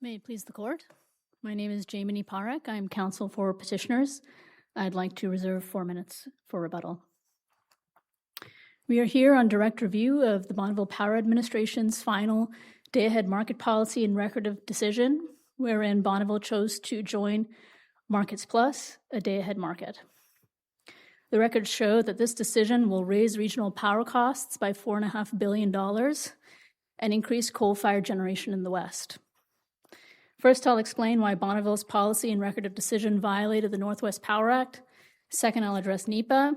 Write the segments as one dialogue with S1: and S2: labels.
S1: May it please the court. My name is Jamie Parek. I'm counsel for petitioners. I'd like to reserve 4 minutes for rebuttal. We are here on direct review of the Bonneville Power Administration's final day-ahead market policy and record of decision, wherein Bonneville chose to join Markets Plus, a day-ahead market. The records show that this decision will raise regional power costs by $4.5 billion and increase coal-fired generation in the West. First, I'll explain why Bonneville's policy and record of decision violated the Northwest Power Act. Second, I'll address NEPA.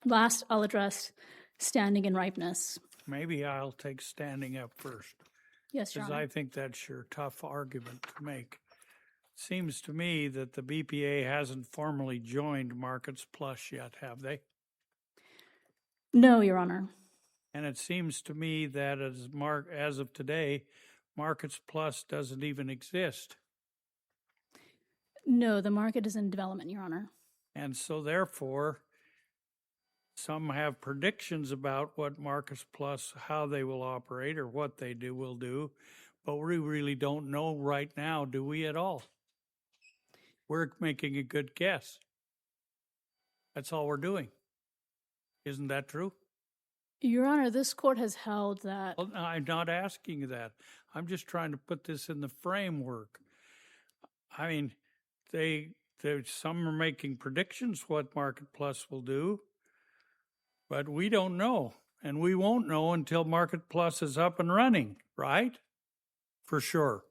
S1: Last, I'll address standing and ripeness.
S2: Maybe I'll take standing up first.
S1: Yes, Your
S2: Because
S1: Honor.
S2: I think that's your tough argument to make. Seems to me that the BPA hasn't formally joined Markets Plus yet, have they?
S1: No, Your Honor.
S2: And it seems to me that as of today, Markets Plus doesn't even exist.
S1: No, the market is in development, Your Honor.
S2: And so therefore, some have predictions about what Markets Plus, how they will operate or what they will do, but we really don't know right now, do we at all? We're making a good guess. That's all we're doing. Isn't that true?
S1: Your Honor, this court has held that...
S2: Well, I'm not asking you that. I'm just trying to put this in the framework. I mean, some are making predictions what Market Plus will do, but we don't know. And we won't know until Market Plus is up and running, right? For sure.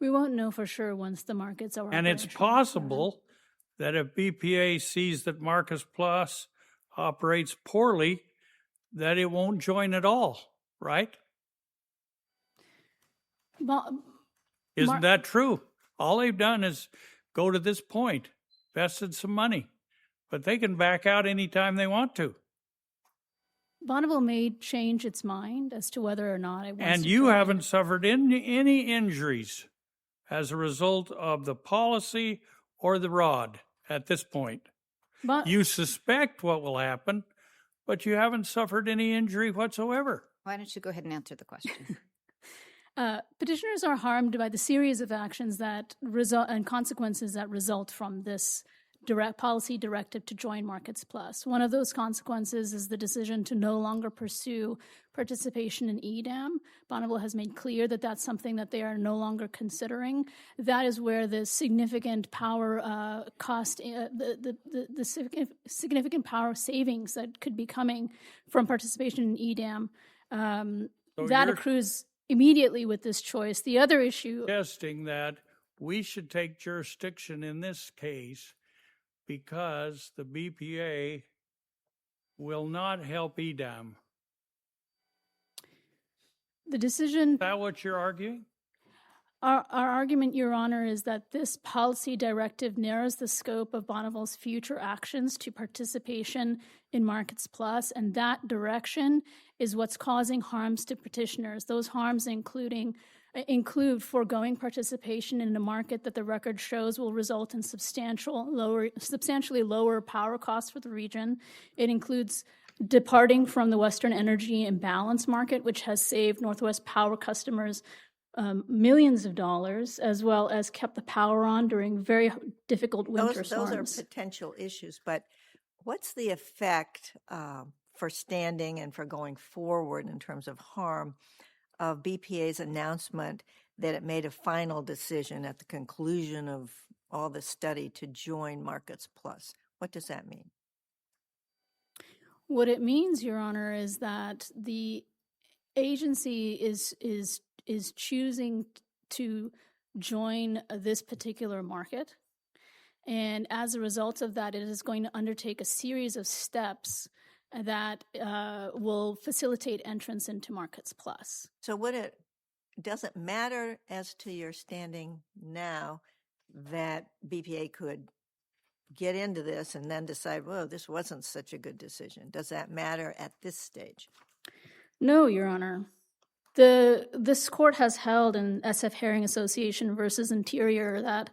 S1: We won't know for sure once the markets are
S2: And it's possible that if BPA sees that Markets Plus operates poorly, that it won't join at all, right? Isn't that true? All they've done is go to this point, invested some money, but they can back out anytime they want to.
S1: Bonneville may change its mind as to whether or not it wants
S2: and
S1: to
S2: you
S1: join.
S2: Haven't suffered any injuries as a result of the policy or the rod at this point.
S1: But
S2: you suspect what will happen, but you haven't suffered any injury whatsoever.
S3: Why don't you go ahead and answer the question?
S1: Petitioners are harmed by the series of actions that result and consequences that result from this direct policy directive to join Markets Plus. One of those consequences is the decision to no longer pursue participation in EDAM. Bonneville has made clear that that's something that they are no longer considering. That is where the significant power significant power savings that could be coming from participation in EDAM that accrues immediately with this choice. The other issue...
S2: Suggesting that we should take jurisdiction in this case because the BPA will not help EDAM.
S1: The decision...
S2: Is that what you're arguing?
S1: Our argument, Your Honor, is that this policy directive narrows the scope of Bonneville's future actions to participation in Markets Plus, and that direction is what's causing harms to petitioners. Those harms include foregoing participation in a market that the record shows will result in substantially lower power costs for the region. It includes departing from the Western Energy Imbalance Market, which has saved Northwest Power customers millions of dollars, as well as kept the power on during very difficult winter storms.
S4: Those are potential issues, but what's the effect for standing and for going forward in terms of harm of BPA's announcement that it made a final decision at the conclusion of all the study to join Markets Plus? What does that mean?
S1: What it means, Your Honor, is that the agency is choosing to join this particular market. And as a result of that, it is going to undertake a series of steps that will facilitate entrance into Markets Plus.
S4: So does it matter as to your standing now that BPA could get into this and then decide, whoa, this wasn't such a good decision? Does that matter at this stage?
S1: No, Your Honor. This court has held in SF Herring Association versus Interior that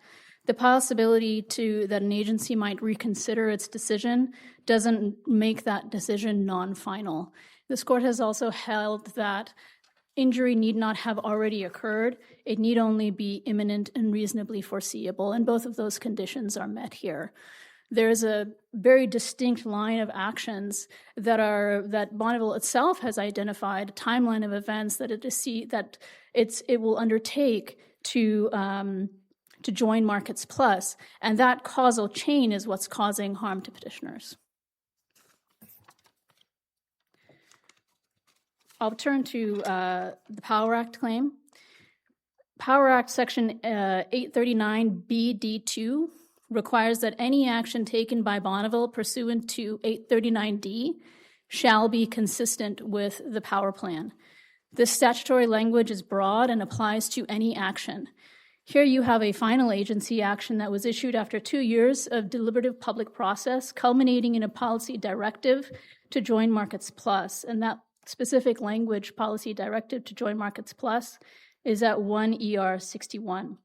S1: the possibility that an agency might reconsider its decision doesn't make that decision non-final. This court has also held that injury need not have already occurred. It need only be imminent and reasonably foreseeable, and both of those conditions are met here. There is a very distinct line of actions that Bonneville itself has identified, a timeline of events that it will undertake to join Markets Plus, and that causal chain is what's causing harm to petitioners. I'll turn to the Power Act claim. Power Act Section 839B(d)(2) requires that any action taken by Bonneville pursuant to 839D shall be consistent with the power plan. This statutory language is broad and applies to any action. Here you have a final agency action that was issued after 2 years of deliberative public process, culminating in a policy directive to join Markets Plus, and that specific language, policy directive to join Markets Plus, is at 1 ER 61.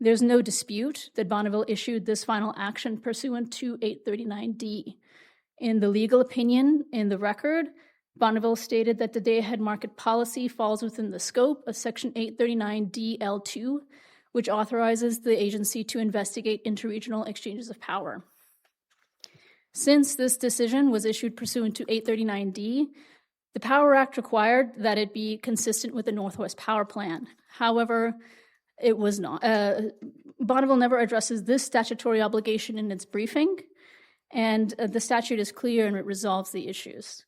S1: There's no dispute that Bonneville issued this final action pursuant to 839D. In the legal opinion in the record, Bonneville stated that the day-ahead market policy falls within the scope of Section 839DL2, which authorizes the agency to investigate interregional exchanges of power. Since this decision was issued pursuant to 839D, the Power Act required that it be consistent with the Northwest Power Plan. However, it was not. Bonneville never addresses this statutory obligation in its briefing, and the statute is clear and it resolves the issues.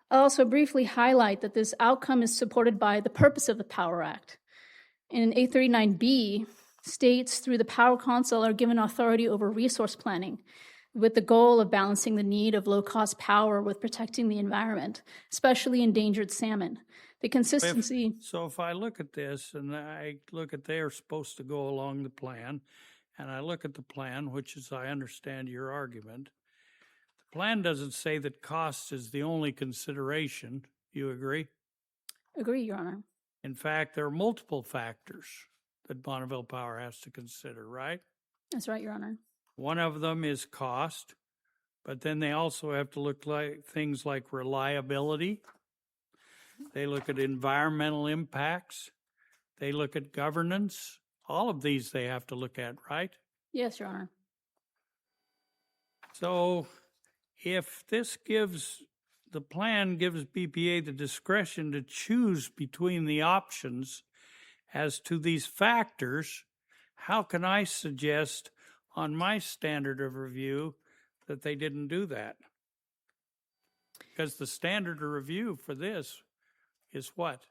S1: I'll also briefly highlight that this outcome is supported by the purpose of the Power Act. In 839B, states through the Power Council are given authority over resource planning, with the goal of balancing the need of low-cost power with protecting the environment, especially endangered salmon. The consistency...
S2: So if I look at this and I look at they're supposed to go along the plan, and I look at the plan, which is, I understand your argument, the plan doesn't say that cost is the only consideration. You agree?
S1: Agree, Your Honor.
S2: In fact, there are multiple factors that Bonneville Power has to consider, right?
S1: That's right, Your Honor.
S2: One of them is cost, but then they also have to look like things like reliability. They look at environmental impacts. They look at governance. All of these they have to look at, right?
S1: Yes, Your Honor.
S2: So if this the plan gives BPA the discretion to choose between the options as to these factors, how can I suggest on my standard of review that they didn't do that? Because the standard of review for this is what?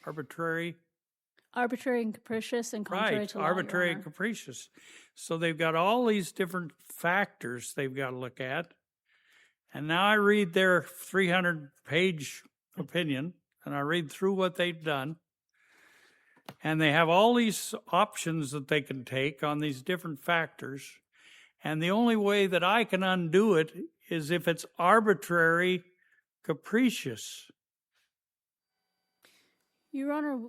S2: Arbitrary
S1: and capricious and contrary
S2: right,
S1: to law,
S2: arbitrary
S1: Your
S2: and
S1: Honor.
S2: capricious. So they've got all these different factors they've got to look at. And now I read their 300-page opinion, and I read through what they've done. And they have all these options that they can take on these different factors. And the only way that I can undo it is if it's arbitrary, capricious.
S1: Your Honor,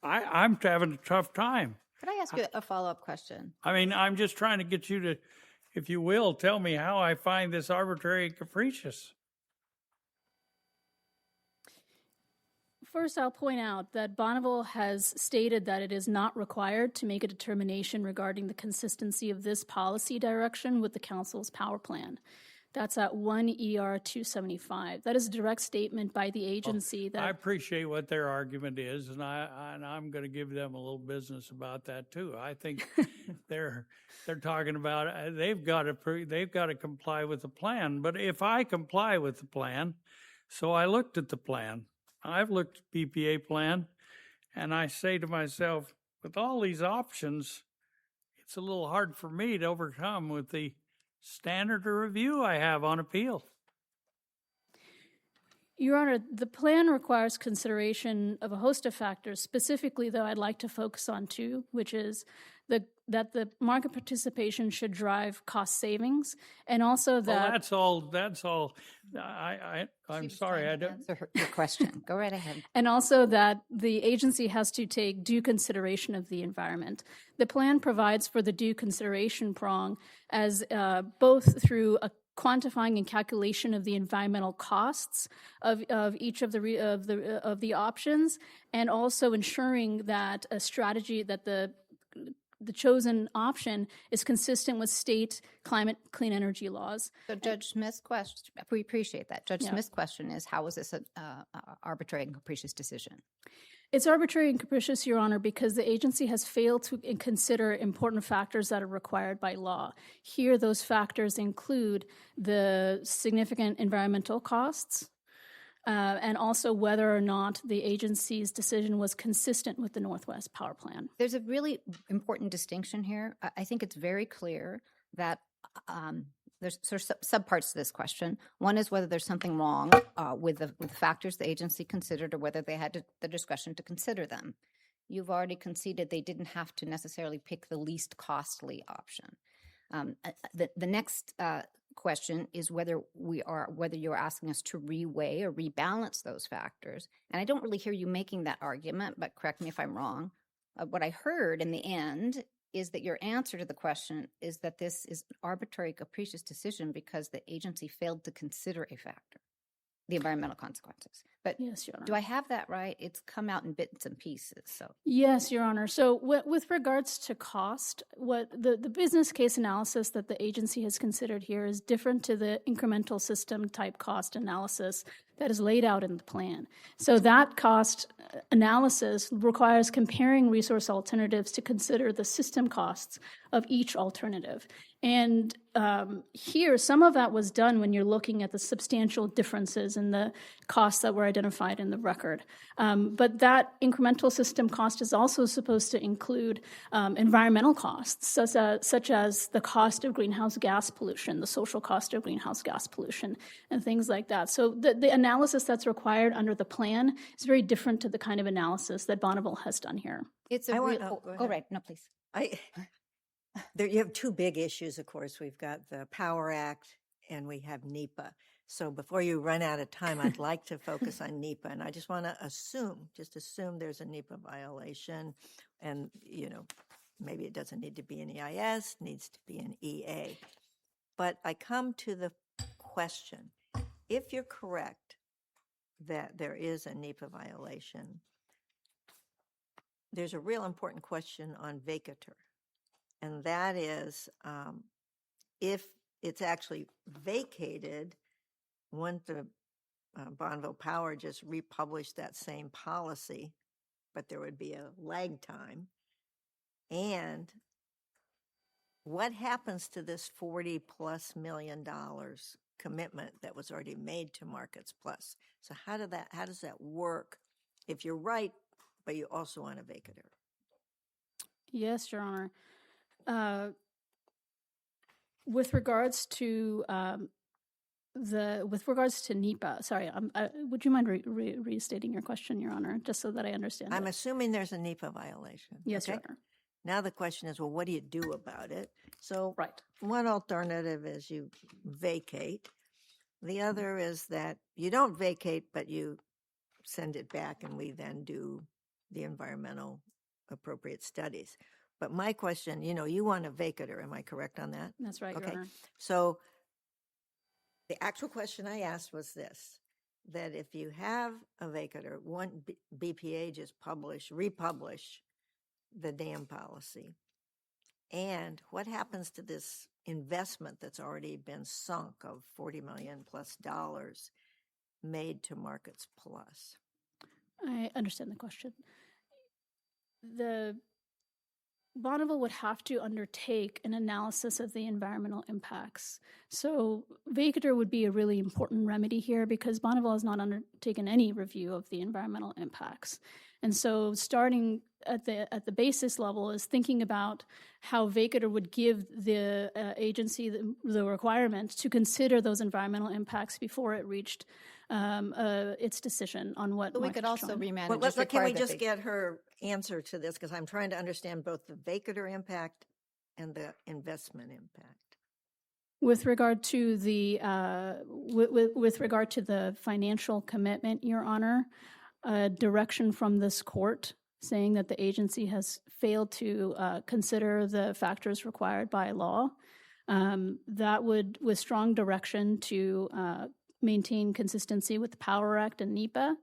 S2: I'm having a tough time.
S3: Could I ask you a follow-up question?
S2: I mean, I'm just trying to get you to, if you will, tell me how I find this arbitrary and capricious.
S1: first I'll point out that Bonneville has stated that it is not required to make a determination regarding the consistency of this policy direction with the Council's power plan. That's at 1 ER 275. That is a direct statement by the agency that...
S2: I appreciate what their argument is, and I'm going to give them a little business about that too. I think they're talking about they've got to comply with the plan. But if I comply with the plan, so I looked at the plan. I've looked at BPA plan, and I say to myself, with all these options, it's a little hard for me to overcome with the standard of review I have on appeal.
S1: Your Honor, the plan requires consideration of a host of factors. Specifically, though, I'd like to focus on two, which is that the market participation should drive cost savings, and also that...
S2: Well, that's all. I'm sorry, I don't...
S3: Answer your question. Go right ahead.
S1: And also that the agency has to take due consideration of the environment. The plan provides for the due consideration prong as both through quantifying and calculation of the environmental costs of each of the options, and also ensuring that a strategy that the chosen option is consistent with state climate clean energy laws.
S3: So Judge Smith's question, we appreciate that. Judge
S1: Yeah.
S3: Smith's question is, how is this an arbitrary and capricious decision?
S1: It's arbitrary and capricious, Your Honor, because the agency has failed to consider important factors that are required by law. Here, those factors include the significant environmental costs, and also whether or not the agency's decision was consistent with the Northwest Power Plan.
S3: There's a really important distinction here. I think it's very clear that there's sort of subparts to this question. One is whether there's something wrong with the factors the agency considered, or whether they had the discretion to consider them. You've already conceded they didn't have to necessarily pick the least costly option. The next question is whether you're asking us to reweigh or rebalance those factors. And I don't really hear you making that argument, but correct me if I'm wrong. What I heard in the end is that your answer to the question is that this is an arbitrary, capricious decision because the agency failed to consider a factor, the environmental consequences. But
S1: Yes, Your Honor.
S3: do I have that right? It's come out in bits and pieces. So
S1: Yes, Your Honor. So with regards to cost, what the business case analysis that the agency has considered here is different to the incremental system type cost analysis that is laid out in the plan. So that cost analysis requires comparing resource alternatives to consider the system costs of each alternative. And here, some of that was done when you're looking at the substantial differences in the costs that were identified in the record. But that incremental system cost is also supposed to include environmental costs, such as the cost of greenhouse gas pollution, the social cost of greenhouse gas pollution, and things like that. So the analysis that's required under the plan is very different to the kind of analysis that Bonneville has done here.
S3: it's
S4: I
S3: a
S4: want-
S3: real.
S4: oh, go
S3: Go
S4: ahead.
S3: right. No, please.
S4: You have two big issues, of course. We've got the Power Act and we have NEPA. So before you run out of time, I'd like to focus on NEPA. And I just want to assume there's a NEPA violation. And, maybe it doesn't need to be an EIS, needs to be an EA. But I come to the question, if you're correct that there is a NEPA violation, there's a real important question on vacatur. And that is, if it's actually vacated, wouldn't the Bonneville Power just republish that same policy, but there would be a lag time? And what happens to this $40+ million commitment that was already made to Markets Plus? So how does that work if you're right, but you also want a vacatur?
S1: Yes, Your Honor. With regards to NEPA, sorry, would you mind restating your question, Your Honor, just so that I understand?
S4: I'm
S1: it?
S4: assuming there's a NEPA violation.
S1: Yes, Your
S4: okay?
S1: Honor.
S4: Now the question is, well, what do you do about it? So
S1: Right.
S4: one alternative is you vacate. The other is that you don't vacate, but you send it back and we then do the environmental appropriate studies. But my question, you want a vacatur, am I correct on that?
S1: That's right, Your
S4: Okay.
S1: Honor.
S4: So the actual question I asked was this, that if you have a vacatur, one BPA just republish the dam policy. And what happens to this investment that's already been sunk of $40 million+ made to Markets Plus?
S1: I understand the question. The Bonneville would have to undertake an analysis of the environmental impacts. So vacatur would be a really important remedy here because Bonneville has not undertaken any review of the environmental impacts. And so starting at the basis level is thinking about how vacatur would give the agency the requirement to consider those environmental impacts before it reached its decision on what
S3: But we
S1: market
S3: could also
S1: determine.
S3: remand.
S4: Well,
S3: and just
S4: can we
S3: require that
S4: just
S3: they-
S4: get her answer to this? Because I'm trying to understand both the vacatur impact and the investment impact.
S1: With regard to the with regard to the financial commitment, Your Honor, direction from this court saying that the agency has failed to consider the factors required by law That would, with strong direction to maintain consistency with the Power Act and NEPA,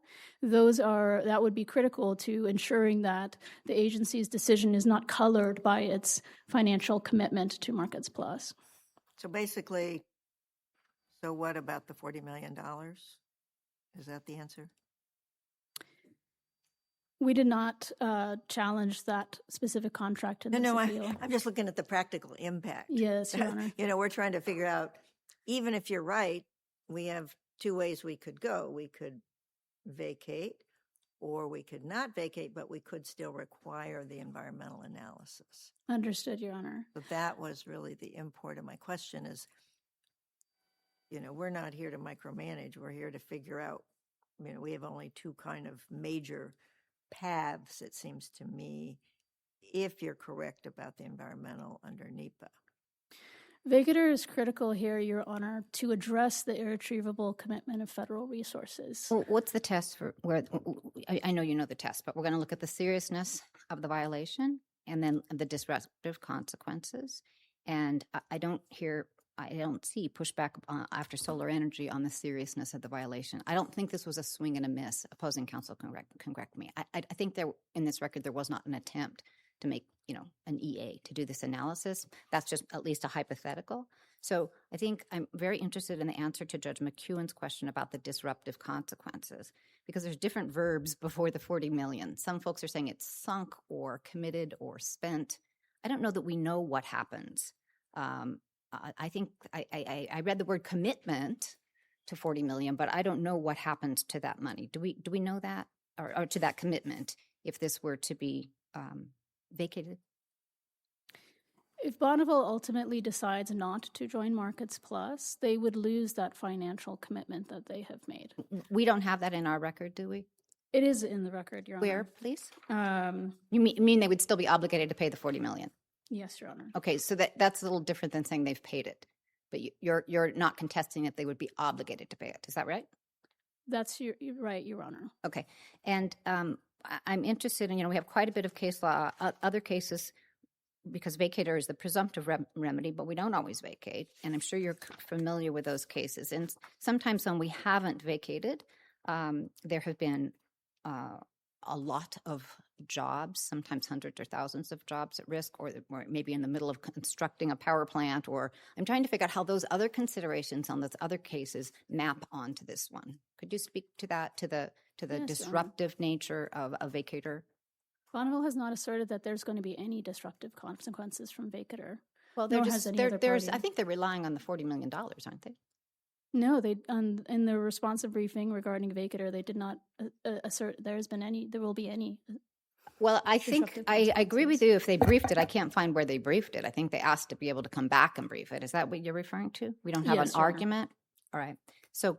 S1: that would be critical to ensuring that the agency's decision is not colored by its financial commitment to Markets Plus.
S4: So basically, so what about the $40 million? Is that the answer?
S1: We did not challenge that specific contract in this appeal.
S4: I'm just looking at the practical impact.
S1: Yes, Your Honor.
S4: We're trying to figure out, even if you're right, we have two ways we could go. We could vacate, or we could not vacate, but we could still require the environmental analysis.
S1: Understood, Your Honor.
S4: But that was really the import of my question is, we're not here to micromanage. We're here to figure out, we have only two kind of major paths, it seems to me, if you're correct about the environmental under NEPA.
S1: Vacatur is critical here, Your Honor, to address the irretrievable commitment of federal resources.
S3: Well, what's the test for where? I know you know the test, but we're going to look at the seriousness of the violation and then the disruptive consequences. And I don't see pushback after solar energy on the seriousness of the violation. I don't think this was a swing and a miss. Opposing counsel can correct me. I think in this record there was not an attempt to make an EA to do this analysis. That's just at least a hypothetical. So I think I'm very interested in the answer to Judge McEwen's question about the disruptive consequences, because there's different verbs before the 40 million. Some folks are saying it's sunk or committed or spent. I don't know that we know what happens. I think I read the word commitment to 40 million, but I don't know what happened to that money. Do we know that, or to that commitment if this were to be vacated?
S1: If Bonneville ultimately decides not to join Markets Plus, they would lose that financial commitment that they have made.
S3: We don't have that in our record, do we?
S1: It is in the record, Your Honor.
S3: Where, please? You mean they would still be obligated to pay the 40 million?
S1: Yes, Your Honor.
S3: Okay, so that's a little different than saying they've paid it, but you're not contesting that they would be obligated to pay it. Is that right?
S1: That's you're right, Your Honor.
S3: Okay, and I'm interested in, we have quite a bit of case law, other cases, because vacator is the presumptive remedy, but we don't always vacate, and I'm sure you're familiar with those cases. And sometimes when we haven't vacated, there have been a lot of jobs, sometimes hundreds or thousands of jobs at risk, or maybe in the middle of constructing a power plant, or I'm trying to figure out how those other considerations on those other cases map onto this one. Could you speak to that, to the
S1: Yes,
S3: disruptive nature of a vacator?
S1: Bonneville has not asserted that there's going to be any disruptive consequences from vacator.
S3: Well,
S1: Nor has any other party.
S3: I think they're relying on the $40 million, aren't they?
S1: No, they in the responsive briefing regarding vacator, they did not assert there will be any.
S3: Well, I think I agree with you. If they briefed it, I can't find where they briefed it. I think they asked to be able to come back and brief it. Is that what you're referring to? We don't have
S1: Yes,
S3: an
S1: Your Honor.
S3: argument? All right. So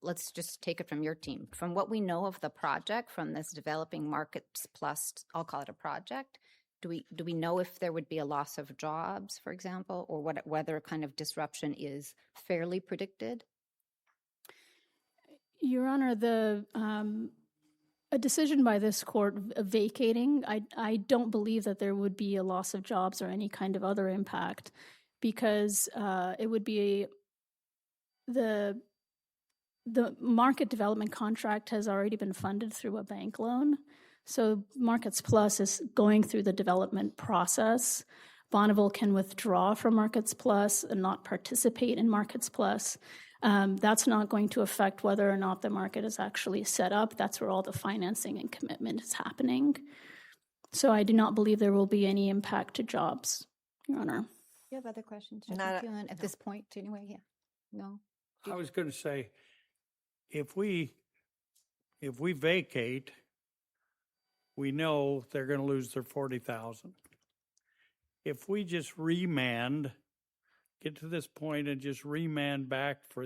S3: let's just take it from your team. From what we know of the project, from this developing Markets Plus, I'll call it a project, do we know if there would be a loss of jobs, for example, or whether kind of disruption is fairly predicted?
S1: Your Honor, a decision by this court vacating, I don't believe that there would be a loss of jobs or any kind of other impact, because it would be the market development contract has already been funded through a bank loan. So Markets Plus is going through the development process. Bonneville can withdraw from Markets Plus and not participate in Markets Plus. That's not going to affect whether or not the market is actually set up. That's where all the financing and commitment is happening. So I do not believe there will be any impact to jobs, Your Honor.
S3: Do you have other questions?
S4: Not
S3: at this point, anyway? Yeah. No?
S2: I was going to say, if we vacate, we know they're going to lose their 40,000. If we just get to this point and just remand back for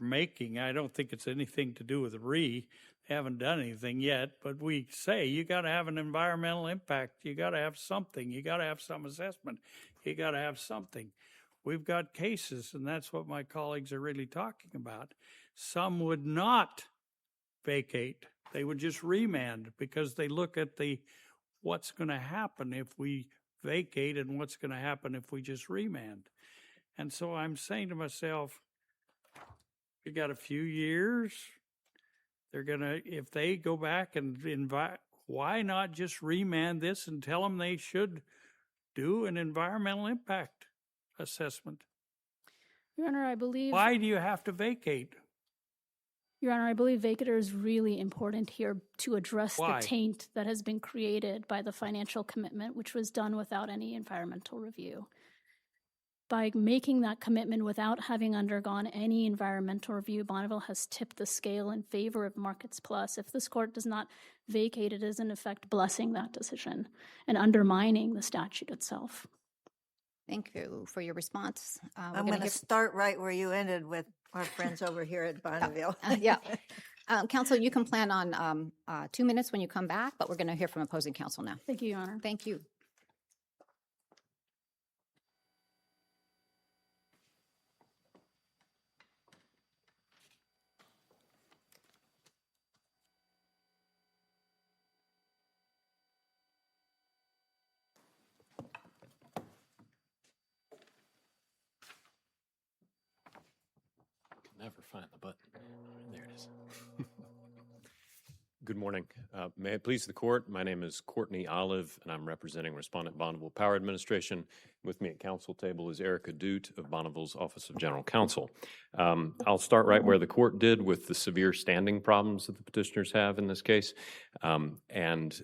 S2: making, I don't think it's anything to do with they haven't done anything yet, but we say you got to have an environmental impact. You got to have something. You got to have some assessment. You got to have something. We've got cases, and that's what my colleagues are really talking about. Some would not vacate. They would just remand because they look at what's going to happen if we vacate and what's going to happen if we just remand. And so I'm saying to myself, you got a few years. They're going to, if they go back and invite, why not just remand this and tell them they should do an environmental impact assessment?
S1: Your Honor, I believe.
S2: Why do you have to vacate?
S1: Your Honor, I believe vacater is really important here to address
S2: Why?
S1: the taint that has been created by the financial commitment, which was done without any environmental review. By making that commitment without having undergone any environmental review, Bonneville has tipped the scale in favor of Markets Plus. If this court does not vacate, it is in effect blessing that decision and undermining the statute itself.
S3: Thank you for your response.
S4: I'm going to start right where you ended with our friends over here at Bonneville.
S3: Yeah. Counsel, you can plan on 2 minutes when you come back, but we're going to hear from opposing counsel now.
S1: Thank you, Your Honor.
S3: Thank you.
S5: Never find the button. There it is. Good morning. May it please the court, my name is Courtney Olive, and I'm representing Respondent Bonneville Power Administration. With me at council table is Erica Dute of Bonneville's Office of General Counsel. I'll start right where the court did with the severe standing problems that the petitioners have in this case. And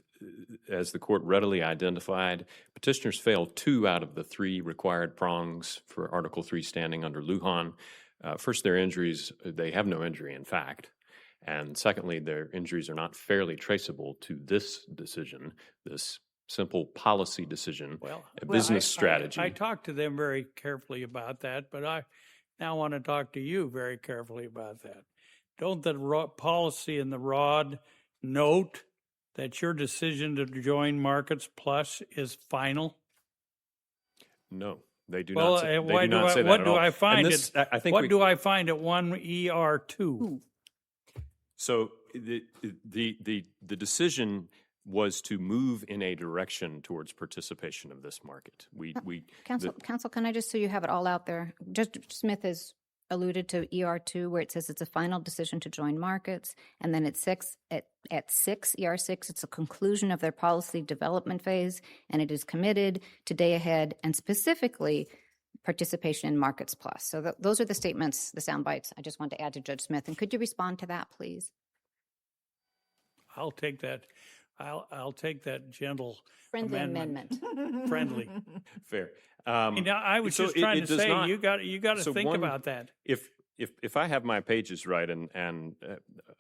S5: as the court readily identified, petitioners failed 2 out of the 3 required prongs for Article 3 standing under Lujan. First, their injuries, they have no injury, in fact. And secondly, their injuries are not fairly traceable to this decision, this simple policy decision, a business strategy.
S2: I talked to them very carefully about that, but I now want to talk to you very carefully about that. Don't the policy and the ROD note that your decision to join Markets Plus is final?
S5: No. They do not say, they do not say that
S2: what
S5: at
S2: do
S5: all.
S2: I find
S5: this,
S2: it?
S5: I think
S2: what do I find at 1 ER2?
S5: So the decision was to move in a direction towards participation of this market.
S3: Counsel, can I just, so you have it all out there? Judge Smith has alluded to ER2, where it says it's a final decision to join markets, and then at 6, ER6, it's a conclusion of their policy development phase, and it is committed to day ahead and specifically participation in Markets Plus. So those are the statements, the sound bites I just wanted to add to Judge Smith. And could you respond to that, please?
S2: I'll take that. I'll take that gentle
S3: Friendly amendment.
S2: Friendly.
S5: Fair.
S2: I was just trying to say, you got to think about that.
S5: If I have my pages right, and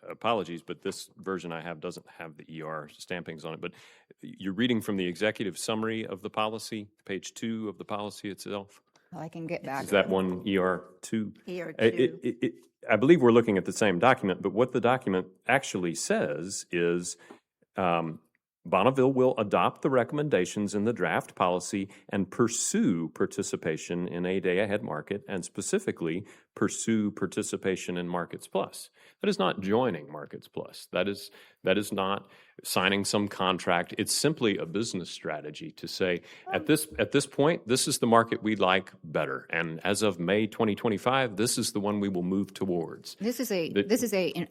S5: apologies, but this version I have doesn't have the ER stampings on it, but you're reading from the executive summary of the policy, page 2 of the policy itself.
S3: Well, I can get back.
S5: Is that one ER2?
S4: ER2.
S5: I believe we're looking at the same document, but what the document actually says is Bonneville will adopt the recommendations in the draft policy and pursue participation in a day-ahead market, and specifically pursue participation in Markets Plus. That is not joining Markets Plus. That is not signing some contract. It's simply a business strategy to say, at this point, this is the market we like better, and as of May 2025, this is the one we will move towards.
S3: This is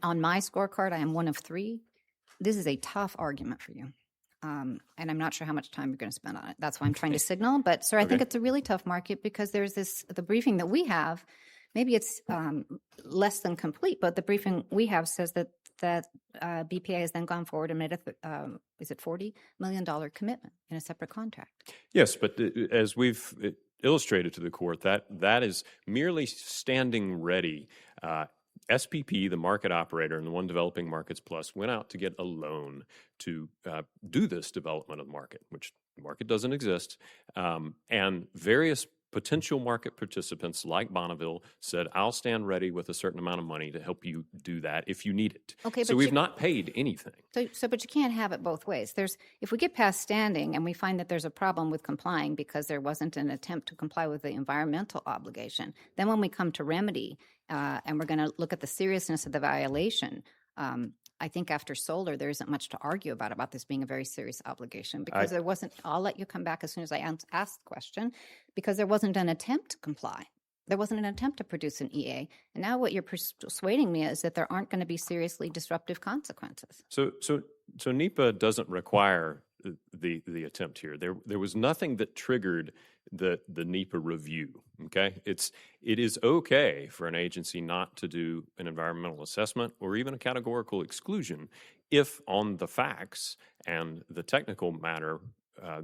S3: on my scorecard, I am one of 3. This is a tough argument for you. And I'm not sure how much time you're going to spend on it. That's why I'm trying to signal. But, sir, I think it's a really tough market because there's the briefing that we have, maybe it's less than complete, but the briefing we have says that BPA has then gone forward and made is it $40 million commitment in a separate contract?
S5: Yes, but as we've illustrated to the court, that is merely standing ready. SPP, the market operator and the one developing Markets Plus, went out to get a loan to do this development of the market, which the market doesn't exist. And various potential market participants like Bonneville said, I'll stand ready with a certain amount of money to help you do that if you need it.
S3: Okay,
S5: so we've not paid anything.
S3: But you can't have it both ways. If we get past standing and we find that there's a problem with complying because there wasn't an attempt to comply with the environmental obligation, then when we come to remedy and we're going to look at the seriousness of the violation, I think after solar, there isn't much to argue about this being a very serious obligation because there wasn't, I'll let you come back as soon as I ask the question, because there wasn't an attempt to comply. There wasn't an attempt to produce an EA. And now what you're persuading me is that there aren't going to be seriously disruptive consequences.
S5: So NEPA doesn't require the attempt here. There was nothing that triggered the NEPA review. Okay, it is okay for an agency not to do an environmental assessment or even a categorical exclusion if on the facts and the technical matter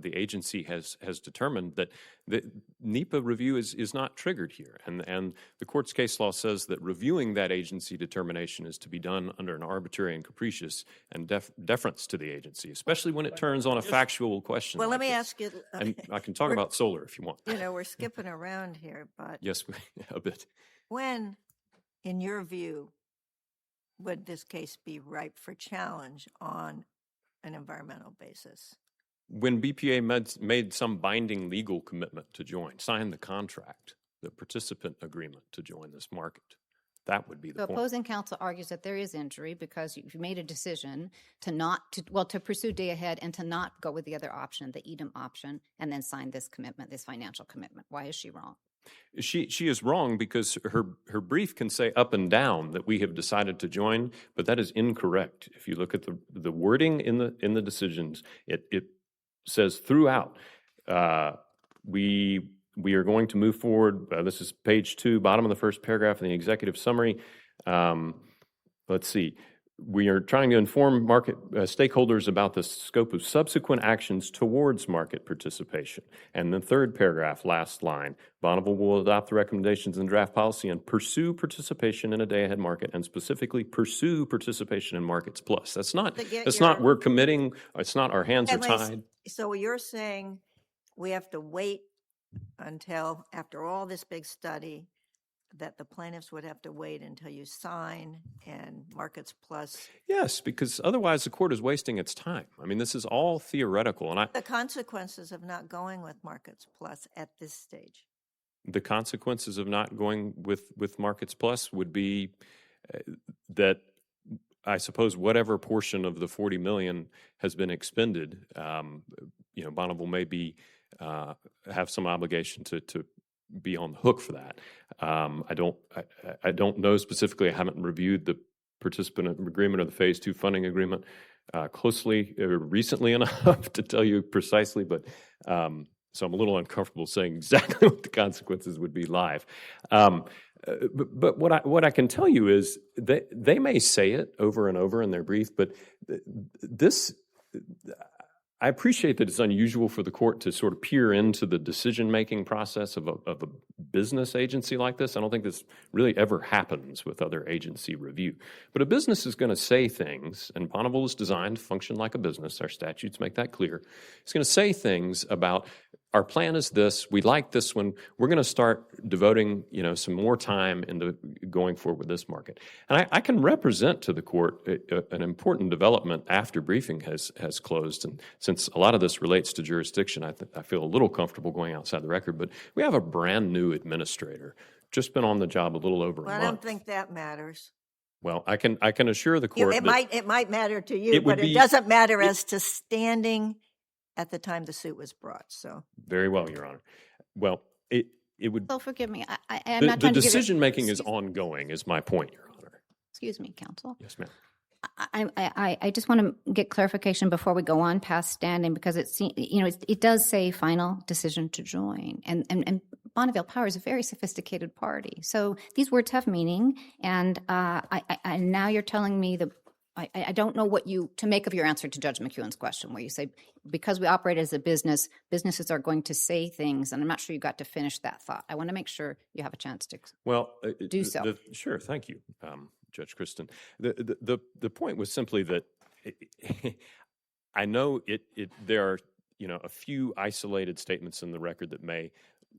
S5: the agency has determined that the NEPA review is not triggered here. And the court's case law says that reviewing that agency determination is to be done under an arbitrary and capricious and deference to the agency, especially when it turns on a factual question.
S4: Well,
S5: like
S4: let me
S5: this.
S4: ask you.
S5: And I can talk about solar if you want.
S4: We're skipping around here, but
S5: Yes, a bit.
S4: when, in your view, would this case be ripe for challenge on an environmental basis?
S5: When BPA made some binding legal commitment to join, signed the contract, the participant agreement to join this market, that would be the
S3: So
S5: point.
S3: opposing counsel argues that there is injury because you made a decision to pursue day ahead and to not go with the other option, the EDM option, and then sign this commitment, this financial commitment. Why is she wrong?
S5: She is wrong because her brief can say up and down that we have decided to join, but that is incorrect. If you look at the wording in the decisions, it says throughout we are going to move forward. This is page 2, bottom of the first paragraph in the executive summary. Let's see. We are trying to inform market stakeholders about the scope of subsequent actions towards market participation. And the third paragraph, last line, Bonneville will adopt the recommendations in draft policy and pursue participation in a day-ahead market, and specifically pursue participation in Markets Plus. That's not we're committing. It's not our hands are tied.
S4: So you're saying we have to wait until after all this big study, that the plaintiffs would have to wait until you sign and Markets Plus.
S5: Yes, because otherwise the court is wasting its time. I mean, this is all theoretical, and
S4: The consequences of not going with Markets Plus at this stage.
S5: the consequences of not going with Markets Plus would be that I suppose whatever portion of the $40 million has been expended, Bonneville may be have some obligation to be on the hook for that. I don't know specifically. I haven't reviewed the participant agreement or the Phase 2 funding agreement closely recently enough to tell you precisely, but so I'm a little uncomfortable saying exactly what the consequences would be live. But what I can tell you is that they may say it over and over in their brief, but this. I appreciate that it's unusual for the court to sort of peer into the decision-making process of a business agency like this. I don't think this really ever happens with other agency review. But a business is going to say things, and Bonneville is designed to function like a business. Our statutes make that clear. It's going to say things about, our plan is this, we like this one, we're going to start devoting, some more time into going forward with this market. And I can represent to the court an important development after briefing has closed. And since a lot of this relates to jurisdiction, I feel a little comfortable going outside the record. But we have a brand new administrator, just been on the job a little over a month.
S4: I don't think that matters.
S5: Well, I can assure the court
S4: It might matter to you,
S5: it would
S4: but it
S5: be-
S4: doesn't matter as to standing at the time the suit was brought. So
S5: very well, Your Honor. Well, it would.
S3: So forgive me. I'm
S5: The
S3: not trying to give it-
S5: decision making is ongoing, is my point, Your Honor.
S3: Excuse me, counsel.
S5: Yes, ma'am.
S3: I just want to get clarification before we go on past standing, because it does say final decision to join, and Bonneville Power is a very sophisticated party, so these words have meaning, and now you're telling me that I don't know what to make of your answer to Judge McEwen's question, where you say because we operate as a business, businesses are going to say things, and I'm not sure you got to finish that thought. I want to make sure you have a chance to do so.
S5: Sure, thank you, Judge Kristen. The point was simply that I know there are a few isolated statements in the record that may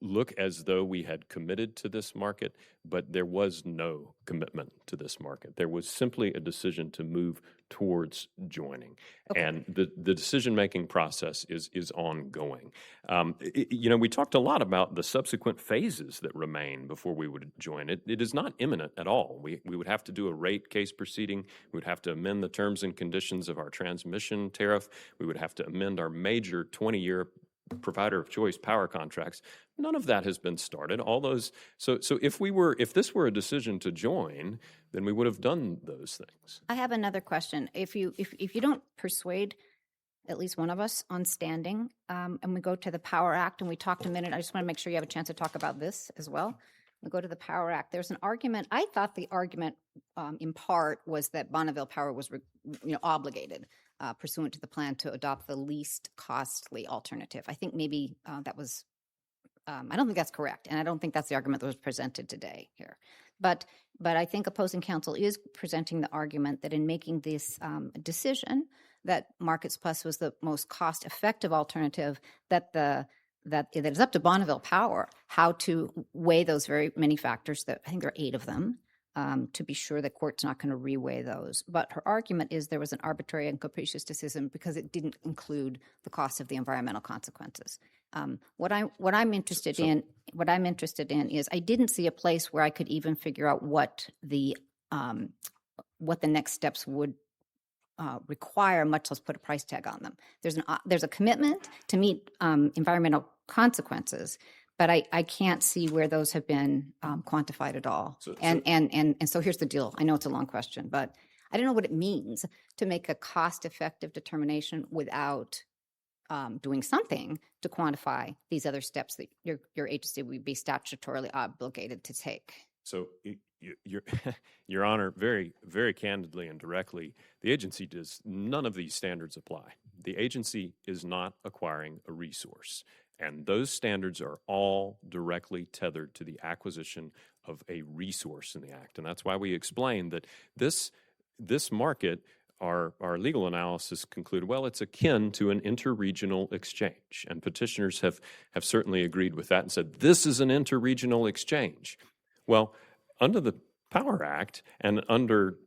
S5: look as though we had committed to this market, but there was no commitment to this market. There was simply a decision to move towards joining.
S3: Okay.
S5: And the decision-making process is ongoing. We talked a lot about the subsequent phases that remain before we would join. It is not imminent at all. We would have to do a rate case proceeding. We would have to amend the terms and conditions of our transmission tariff. We would have to amend our major 20-year provider of choice power contracts. None of that has been started. All those, so if this were a decision to join, then we would have done those things.
S3: I have another question. If you don't persuade at least one of us on standing, and we go to the Power Act and we talked a minute, I just want to make sure you have a chance to talk about this as well. We go to the Power Act. There's an argument. I thought the argument, in part, was that Bonneville Power was, obligated pursuant to the plan to adopt the least costly alternative. I think maybe that was. I don't think that's correct, and I don't think that's the argument that was presented today here. But I think opposing counsel is presenting the argument that in making this decision that Markets Plus was the most cost-effective alternative, that it's up to Bonneville Power how to weigh those very many factors. That I think there are 8 of them. To be sure the court's not going to reweigh those. But her argument is there was an arbitrary and capricious decision because it didn't include the cost of the environmental consequences. What I'm interested in is I didn't see a place where I could even figure out what the next steps would require, much less put a price tag on them. There's a commitment to meet environmental consequences, but I can't see where those have been quantified at all. And so here's the deal. I know it's a long question, but I don't know what it means to make a cost-effective determination without doing something to quantify these other steps that your agency would be statutorily obligated to take.
S5: So, Your Honor, very, very candidly and directly, the agency does none of these standards apply. The agency is not acquiring a resource. And those standards are all directly tethered to the acquisition of a resource in the Act. And that's why we explained that this market, our legal analysis concluded, well, it's akin to an interregional exchange. And petitioners have certainly agreed with that and said, this is an interregional exchange. Well, under the Power Act and under,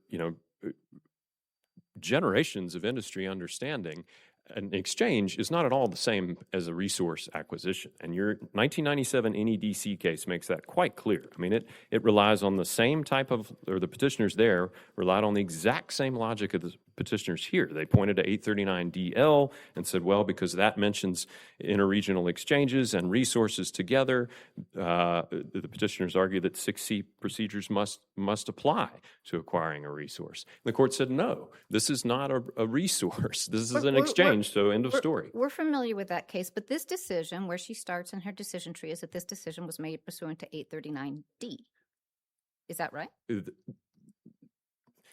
S5: generations of industry understanding, an exchange is not at all the same as a resource acquisition. And your 1997 NEDC case makes that quite clear. I mean, it relies on the same type of, or the petitioners there relied on the exact same logic of the petitioners here. They pointed to 839DL and said, well, because that mentions interregional exchanges and resources together, the petitioners argue that 6C procedures must apply to acquiring a resource. The court said, no, this is not a resource. This is an exchange, so end of story.
S3: We're familiar with that case, but this decision, where she starts in her decision tree, is that this decision was made pursuant to 839D. Is that right?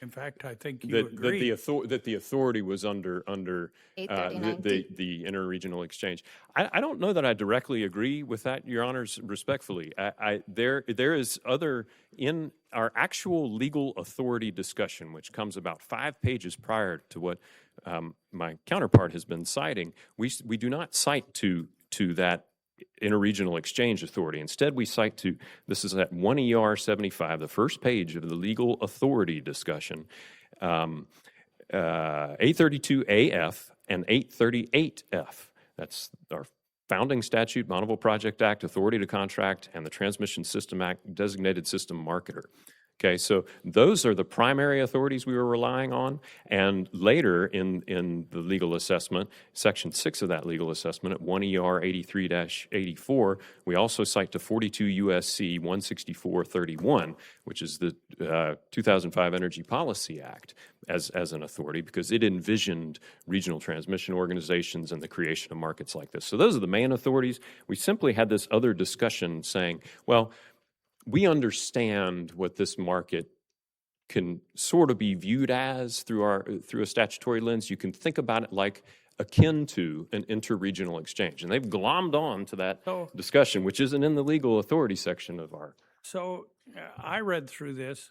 S2: In fact, I think you agree.
S5: That the authority was under the interregional exchange. I don't know that I directly agree with that, Your Honors, respectfully. There is other, in our actual legal authority discussion, which comes about 5 pages prior to what my counterpart has been citing, we do not cite to that interregional exchange authority. Instead, we cite to, this is at 1 ER 75, the first page of the legal authority discussion, 832AF and 838F. That's our founding statute, Bonneville Project Act, authority to contract, and the Transmission System Act, designated system marketer. Okay, so those are the primary authorities we were relying on, and later in the legal assessment, Section 6 of that legal assessment at 1 ER 83-84, we also cite to 42 U.S.C. 16431, which is the 2005 Energy Policy Act, as an authority, because it envisioned regional transmission organizations and the creation of markets like this. So those are the main authorities. We simply had this other discussion saying, well, we understand what this market can sort of be viewed as through a statutory lens. You can think about it like akin to an interregional exchange. And they've glommed on to that discussion, which isn't in the legal authority section of our...
S2: So I read through this.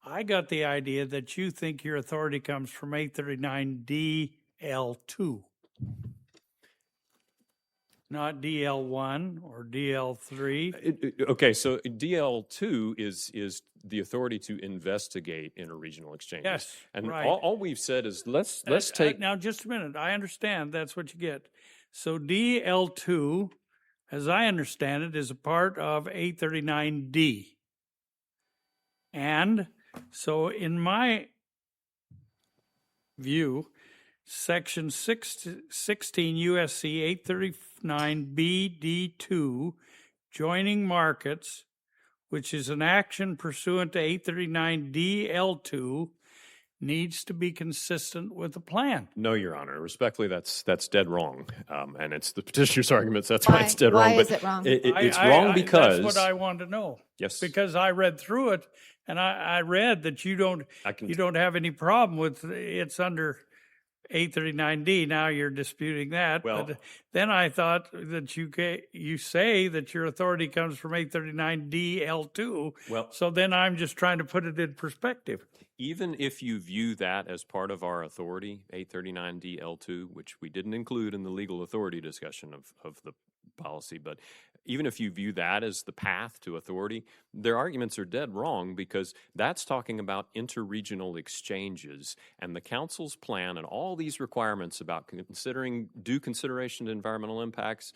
S2: I got the idea that you think your authority comes from 839DL2. not DL1 or DL3.
S5: Okay, so DL2 is the authority to investigate interregional exchanges.
S2: Yes,
S5: and
S2: right.
S5: all we've said is let's take.
S2: Now, just a minute. I understand that's what you get. So DL2, as I understand it, is a part of 839D. And so in my view, Section 16 USC 839BD2, joining markets, which is an action pursuant to 839DL2, needs to be consistent with the plan.
S5: No, Your Honor. Respectfully, that's dead wrong, and it's the petitioner's arguments. That's why it's dead
S3: Why
S5: wrong.
S3: is it wrong?
S5: It's wrong because
S2: that's what I wanted to know.
S5: Yes,
S2: Because I read through it, and I read that you don't have any problem with it's under 839D. Now you're disputing that.
S5: Well,
S2: but then I thought that you say that your authority comes from 839DL2.
S5: Well,
S2: So then I'm just trying to put it in perspective.
S5: even if you view that as part of our authority, 839DL2, which we didn't include in the legal authority discussion of the policy, but even if you view that as the path to authority, their arguments are dead wrong because that's talking about interregional exchanges, and the council's plan and all these requirements about considering due consideration to environmental impacts,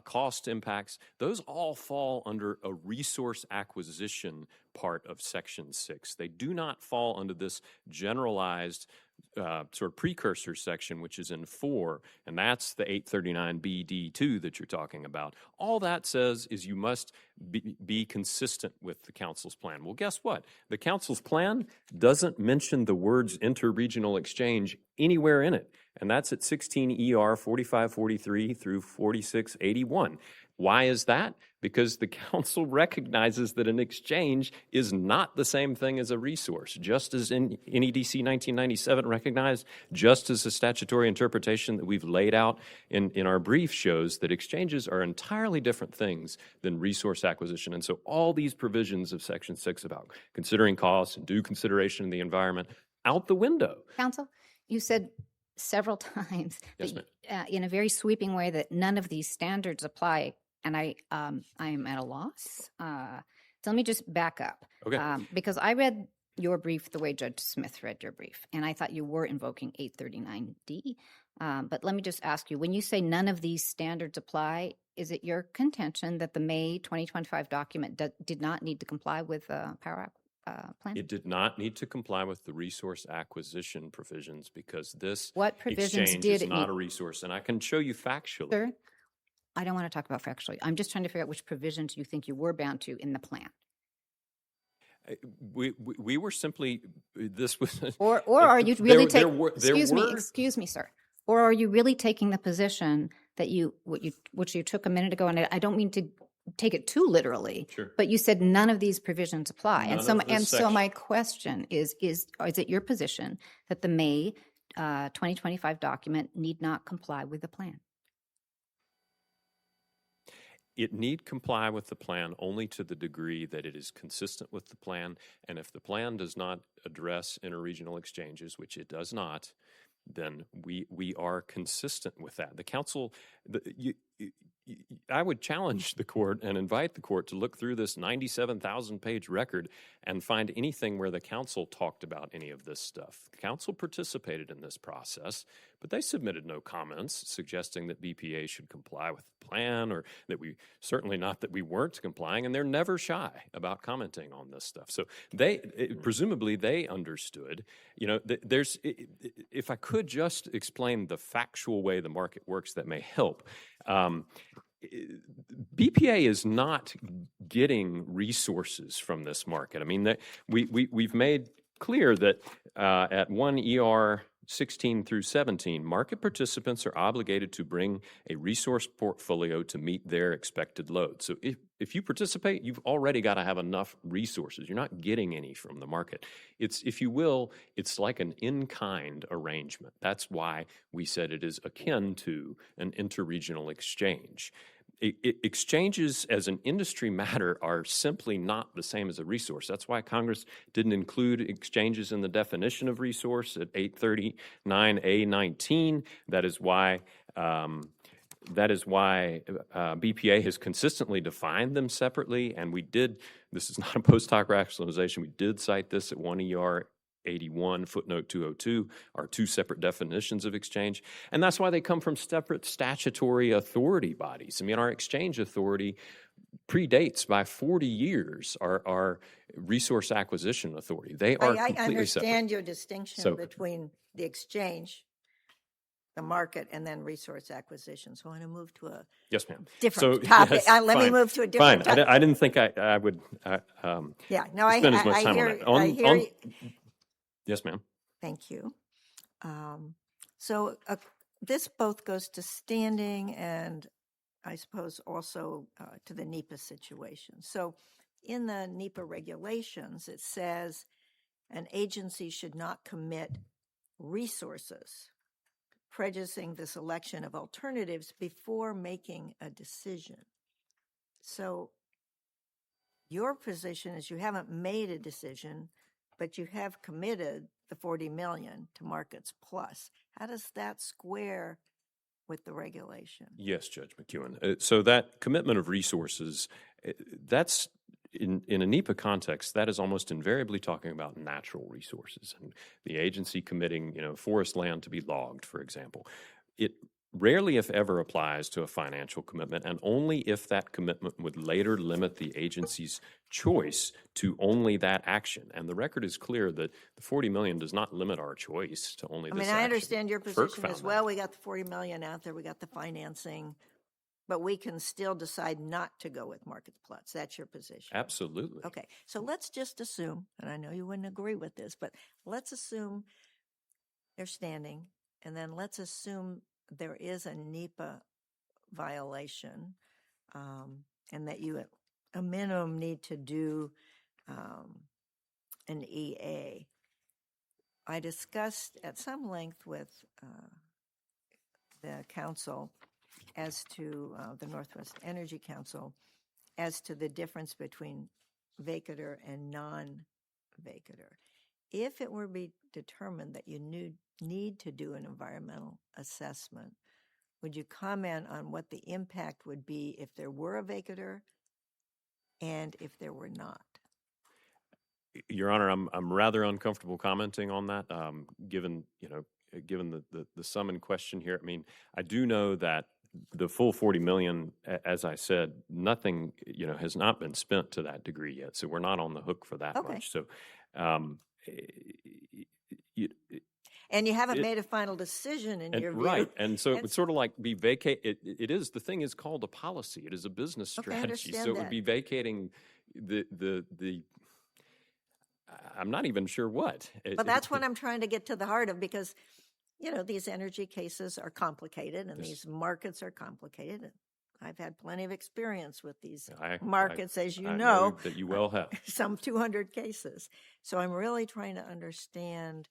S5: cost impacts, those all fall under a resource acquisition part of Section 6. They do not fall under this generalized sort of precursor section, which is in 4, and that's the 839BD2 that you're talking about. All that says is you must be consistent with the council's plan. Well, guess what? The council's plan doesn't mention the words interregional exchange anywhere in it, and that's at 16 ER 4543 through 4681. Why is that? Because the council recognizes that an exchange is not the same thing as a resource, just as in NEDC 1997 recognized, just as the statutory interpretation that we've laid out in our brief shows that exchanges are entirely different things than resource acquisition. And so all these provisions of Section 6 about considering costs and due consideration of the environment out the window.
S3: Counsel, you said several times
S5: Yes,
S3: that, in a very sweeping way that none of these standards apply, and I am at a loss. So let me just back up.
S5: Okay.
S3: Because I read your brief the way Judge Smith read your brief, and I thought you were invoking 839D. But let me just ask you, when you say none of these standards apply, is it your contention that the May 2025 document did not need to comply with Power Act plan?
S5: It did not need to comply with the resource acquisition provisions because this
S3: What provisions
S5: exchange
S3: did
S5: is
S3: it
S5: not
S3: need?
S5: a resource. And I can show you factually.
S3: Sir, I don't want to talk about factually. I'm just trying to figure out which provisions you think you were bound to in the plan.
S5: We were simply, this was.
S3: Or are you really taking,
S5: excuse
S3: me, sir. Or are you really taking the position that which you took a minute ago, and I don't mean to take it too literally,
S5: Sure.
S3: but you said none of these provisions apply.
S5: None
S3: And so,
S5: of this
S3: so
S5: section.
S3: my question is it your position that the May 2025 document need not comply with the plan?
S5: It need comply with the plan only to the degree that it is consistent with the plan. And if the plan does not address interregional exchanges, which it does not, then we are consistent with that. The council, I would challenge the court and invite the court to look through this 97,000-page record and find anything where the council talked about any of this stuff. The council participated in this process, but they submitted no comments suggesting that BPA should comply with the plan, or that certainly not that we weren't complying, and they're never shy about commenting on this stuff. So presumably they understood, if I could just explain the factual way the market works that may help. BPA is not getting resources from this market. I mean, we've made clear that at 1 ER 16 through 17, market participants are obligated to bring a resource portfolio to meet their expected load. So if you participate, you've already got to have enough resources. You're not getting any from the market. It's, if you will, it's like an in-kind arrangement. That's why we said it is akin to an interregional exchange. Exchanges as an industry matter are simply not the same as a resource. That's why Congress didn't include exchanges in the definition of resource at 839A19. That is why that is why BPA has consistently defined them separately, and we did, this is not a post hoc rationalization, we did cite this at 1 ER 81 footnote 202 are two separate definitions of exchange, and that's why they come from separate statutory authority bodies. I mean, our exchange authority predates by 40 years our resource acquisition authority. They are
S4: I
S5: completely
S4: understand
S5: separate.
S4: your distinction
S5: So-
S4: between the exchange, the market, and then resource acquisition. So I want to move to a
S5: Yes, ma'am.
S4: different
S5: So,
S4: topic.
S5: yes,
S4: Let me
S5: fine.
S4: move to a
S5: Fine.
S4: different topic.
S5: I didn't think I would
S4: Yeah, no, I
S5: spend as much time
S4: hear,
S5: on that.
S4: I hear you.
S5: Yes, ma'am.
S4: Thank you. So this both goes to standing and I suppose also to the NEPA situation. So in the NEPA regulations, it says an agency should not commit resources, prejudicing the selection of alternatives before making a decision. So your position is you haven't made a decision, but you have committed the $40 million to Markets Plus. How does that square with the regulation?
S5: Yes, Judge McEwen. So that commitment of resources, that's in a NEPA context, that is almost invariably talking about natural resources and the agency committing, forest land to be logged, for example. It rarely, if ever, applies to a financial commitment, and only if that commitment would later limit the agency's choice to only that action. And the record is clear that the $40 million does not limit our choice to only this action.
S4: I understand your
S5: FERC
S4: position
S5: found
S4: as
S5: that.
S4: well. We got the $40 million out there. We got the financing. But we can still decide not to go with Markets Plus. That's your position.
S5: Absolutely.
S4: Okay. So let's just assume, and I know you wouldn't agree with this, but let's assume they're standing, and then let's assume there is a NEPA violation, and that you at a minimum need to do an EA. I discussed at some length with the council as to the Northwest Energy Council as to the difference between vacatur and non-vacatur. If it were to be determined that you need to do an environmental assessment, would you comment on what the impact would be if there were a vacatur and if there were not?
S5: Your Honor, I'm rather uncomfortable commenting on that, given the sum in question here. I mean, I do know that the full $40 million, as I said, nothing has not been spent to that degree yet, so we're not on the hook for that
S4: Okay.
S5: much. So,
S4: And you haven't made a final decision in your view.
S5: right, and so it would sort of like be vacate. It is, the thing is called a policy. It is a business
S4: Okay, I
S5: strategy,
S4: understand
S5: so it would
S4: that.
S5: be vacating the. I'm not even sure what.
S4: But that's what I'm trying to get to the heart of, because these energy cases are complicated and
S5: Yes.
S4: these markets are complicated. And I've had plenty of experience with these
S5: I
S4: markets, as you
S5: I
S4: know,
S5: that you well have.
S4: some 200 cases. So I'm really trying to understand,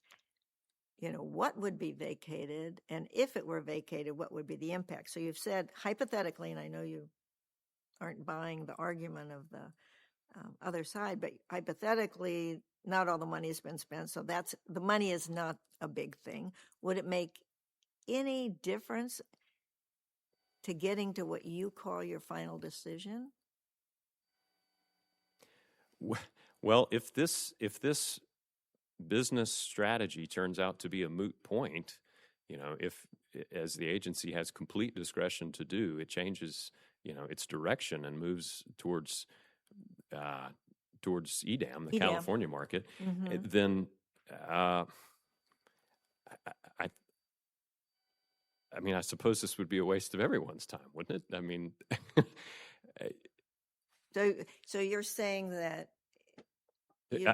S4: what would be vacated, and if it were vacated, what would be the impact? So you've said hypothetically, and I know you aren't buying the argument of the other side, but hypothetically, not all the money has been spent, so the money is not a big thing. Would it make any difference to getting to what you call your final decision?
S5: Well, if this business strategy turns out to be a moot point, if, as the agency has complete discretion to do, it changes, its direction and moves towards EDAM, the
S4: EDAM.
S5: California market,
S4: Mhm.
S5: then I suppose this would be a waste of everyone's time, wouldn't it? I mean,
S4: So you're saying that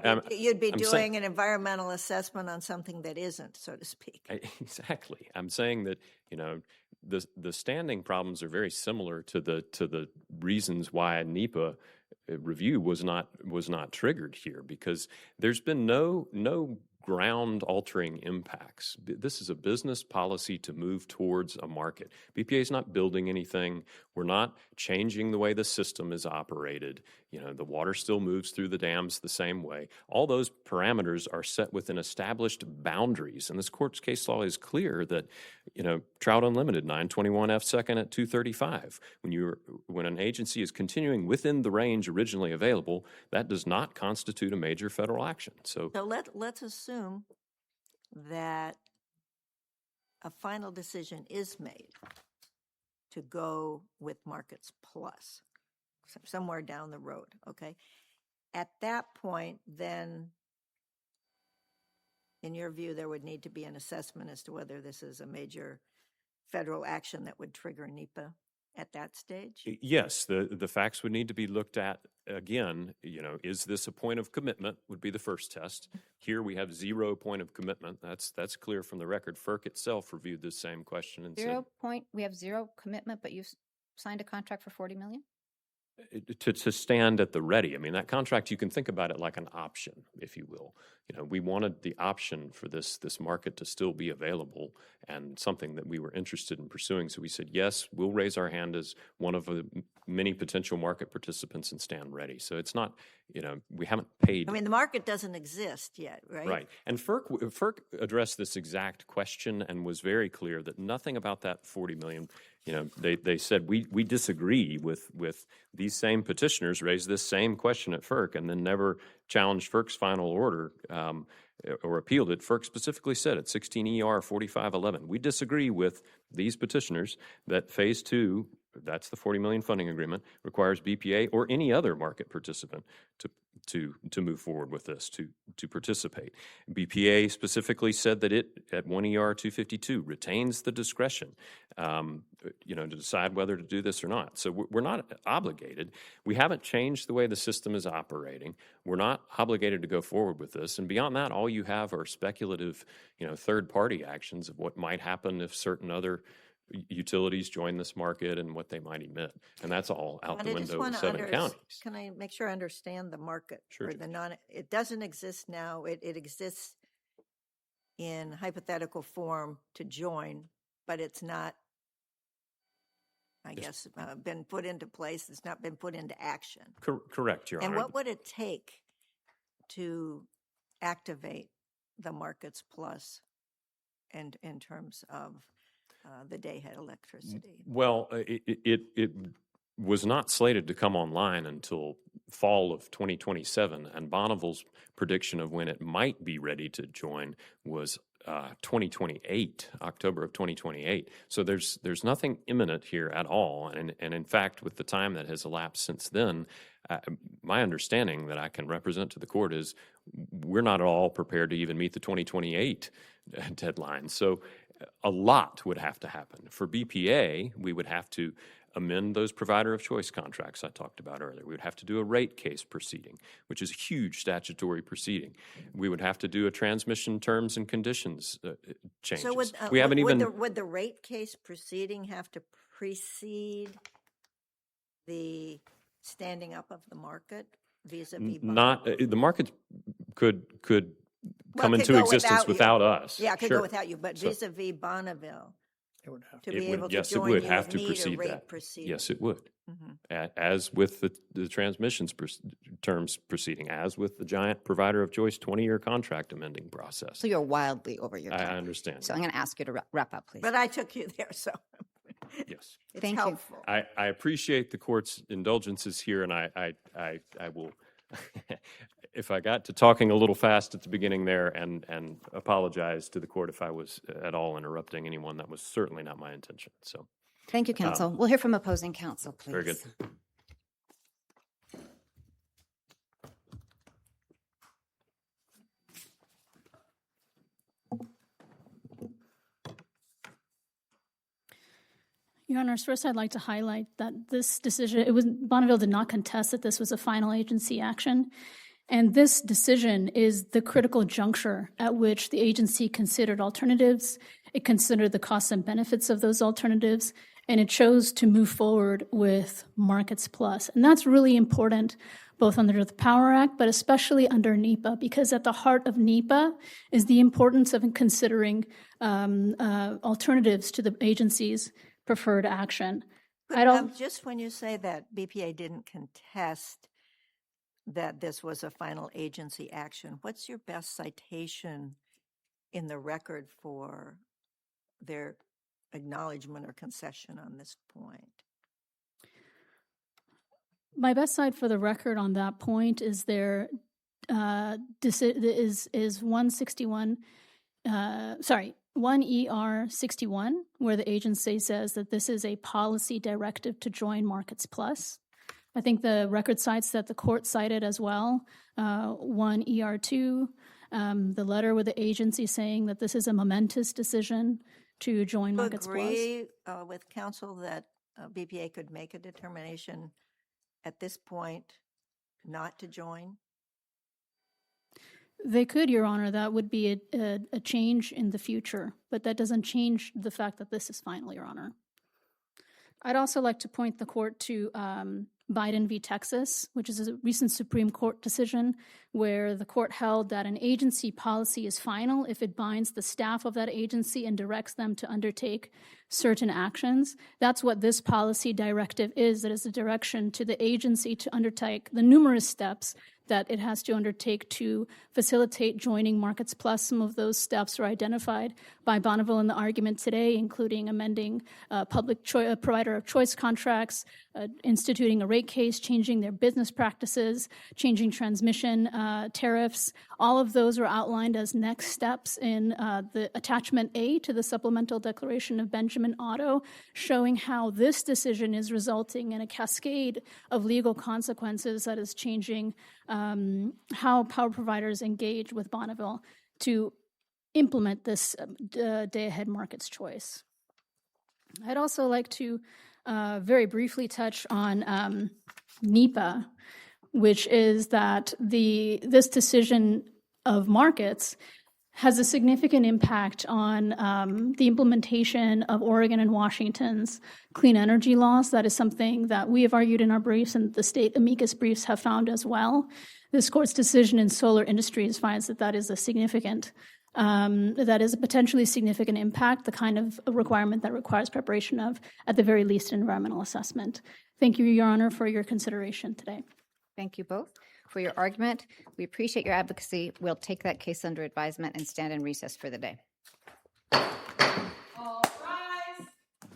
S5: I'm
S4: you'd be
S5: I'm
S4: doing
S5: saying-
S4: an environmental assessment on something that isn't, so to speak.
S5: Exactly. I'm saying that the standing problems are very similar to the reasons why a NEPA review was not triggered here, because there's been no ground-altering impacts. This is a business policy to move towards a market. BPA is not building anything. We're not changing the way the system is operated. You know, the water still moves through the dams the same way. All those parameters are set within established boundaries, and this court's case law is clear that, you know, Trout Unlimited, 921 F second at 235. When an agency is continuing within the range originally available, that does not constitute a major federal action. So
S4: let's assume that a final decision is made to go with Markets Plus somewhere down the road, okay? At that point, then, in your view, there would need to be an assessment as to whether this is a major federal action that would trigger NEPA at that stage?
S5: yes, the facts would need to be looked at again. You know, is this a point of commitment would be the first test. Here we have 0 point of commitment. That's clear from the record. FERC itself reviewed this same question and said,
S3: We have 0 commitment, but you've signed a contract for $40 million?
S5: to stand at the ready. I mean, that contract, you can think about it like an option, if you will. You know, we wanted the option for this market to still be available and something that we were interested in pursuing. So we said, yes, we'll raise our hand as one of the many potential market participants and stand ready. So it's not, you know, we haven't paid.
S4: I mean, the market doesn't exist yet, right?
S5: Right. And FERC addressed this exact question and was very clear that nothing about that $40 million, you know, they said, we disagree with these same petitioners raised this same question at FERC and then never challenged FERC's final order or appealed it. FERC specifically said at 16 ER 4511, we disagree with these petitioners that phase 2, that's the $40 million funding agreement, requires BPA or any other market participant to move forward with this, to participate. BPA specifically said that it, at 1 ER 252, retains the discretion, you know, to decide whether to do this or not. So we're not obligated. We haven't changed the way the system is operating. We're not obligated to go forward with this. And beyond that, all you have are speculative, you know, third-party actions of what might happen if certain other utilities join this market and what they might emit. And that's all out the window in 7 counties.
S4: Can I make sure I understand the market?
S5: Sure.
S4: Or it doesn't exist now. It exists in hypothetical form to join, but it's not, I guess, been put into place. It's not been put into action.
S5: Correct, Your Honor.
S4: And what would it take to activate the Markets Plus in terms of the day-ahead electricity?
S5: Well, it was not slated to come online until fall of 2027, and Bonneville's prediction of when it might be ready to join was 2028, October of 2028. So there's nothing imminent here at all, and in fact, with the time that has elapsed since then, my understanding that I can represent to the court is we're not at all prepared to even meet the 2028 deadline. So a lot would have to happen. For BPA, we would have to amend those provider of choice contracts I talked about earlier. We would have to do a rate case proceeding, which is a huge statutory proceeding. We would have to do a transmission terms and conditions changes.
S4: So would the rate case proceeding have to precede the standing up of the market vis-a-vis Bonneville?
S5: Not the market could come into existence without us.
S4: Yeah, it could
S5: Sure.
S4: go without you, but vis-a-vis Bonneville,
S2: It would have
S4: to
S5: It
S4: be
S5: would-
S4: able to
S5: yes, it
S4: join
S5: would
S4: you,
S5: have
S4: would
S5: to
S4: need
S5: precede
S4: a rate
S5: that.
S4: proceeding.
S5: Yes, it would.
S4: Mhm.
S5: As with the transmissions terms proceeding, as with the giant provider of choice 20-year contract amending process.
S3: So you're wildly over your
S5: I
S3: time.
S5: understand.
S3: So I'm going to ask you to wrap up, please.
S4: But I took you there, so
S5: Yes.
S4: it's
S3: Thank you.
S4: helpful.
S5: I appreciate the court's indulgences here, and I will, if I got to talking a little fast at the beginning there, and apologize to the court if I was at all interrupting anyone. That was certainly not my intention. So,
S3: Thank you, counsel. We'll hear from opposing counsel, please.
S5: very good.
S1: Your Honors, first I'd like to highlight that this decision, Bonneville did not contest that this was a final agency action. And this decision is the critical juncture at which the agency considered alternatives. It considered the costs and benefits of those alternatives, and it chose to move forward with Markets Plus. And that's really important, both under the Power Act, but especially under NEPA, because at the heart of NEPA is the importance of considering alternatives to the agency's preferred action.
S4: But just when you say that BPA didn't contest that this was a final agency action, what's your best citation in the record for their acknowledgement or concession on this point?
S1: My best side for the record on that point is their is 161. 1 ER 61, where the agency says that this is a policy directive to join Markets Plus. I think the record cites that the court cited as well, 1 ER 2, the letter with the agency saying that this is a momentous decision to join Markets Plus.
S4: Do you agree with counsel that BPA could make a determination at this point not to join?
S1: They could, Your Honor. That would be a change in the future, but that doesn't change the fact that this is final, Your Honor. I'd also like to point the court to Biden v. Texas, which is a recent Supreme Court decision where the court held that an agency policy is final if it binds the staff of that agency and directs them to undertake certain actions. That's what this policy directive is. It is a direction to the agency to undertake the numerous steps that it has to undertake to facilitate joining Markets Plus. Some of those steps are identified by Bonneville in the argument today, including amending public provider of choice contracts, instituting a rate case, changing their business practices, changing transmission tariffs. All of those are outlined as next steps in the attachment A to the supplemental declaration of Benjamin Otto, showing how this decision is resulting in a cascade of legal consequences that is changing how power providers engage with Bonneville to implement this day-ahead markets choice. I'd also like to very briefly touch on NEPA, which is that this decision of markets has a significant impact on the implementation of Oregon and Washington's clean energy laws. That is something that we have argued in our briefs and the state amicus briefs have found as well. This court's decision in solar industries finds that that is a significant, that is a potentially significant impact, the kind of requirement that requires preparation of, at the very least, an environmental assessment. Thank you, Your Honor, for your consideration today.
S3: Thank you both for your argument. We appreciate your advocacy. We'll take that case under advisement and stand in recess for the day.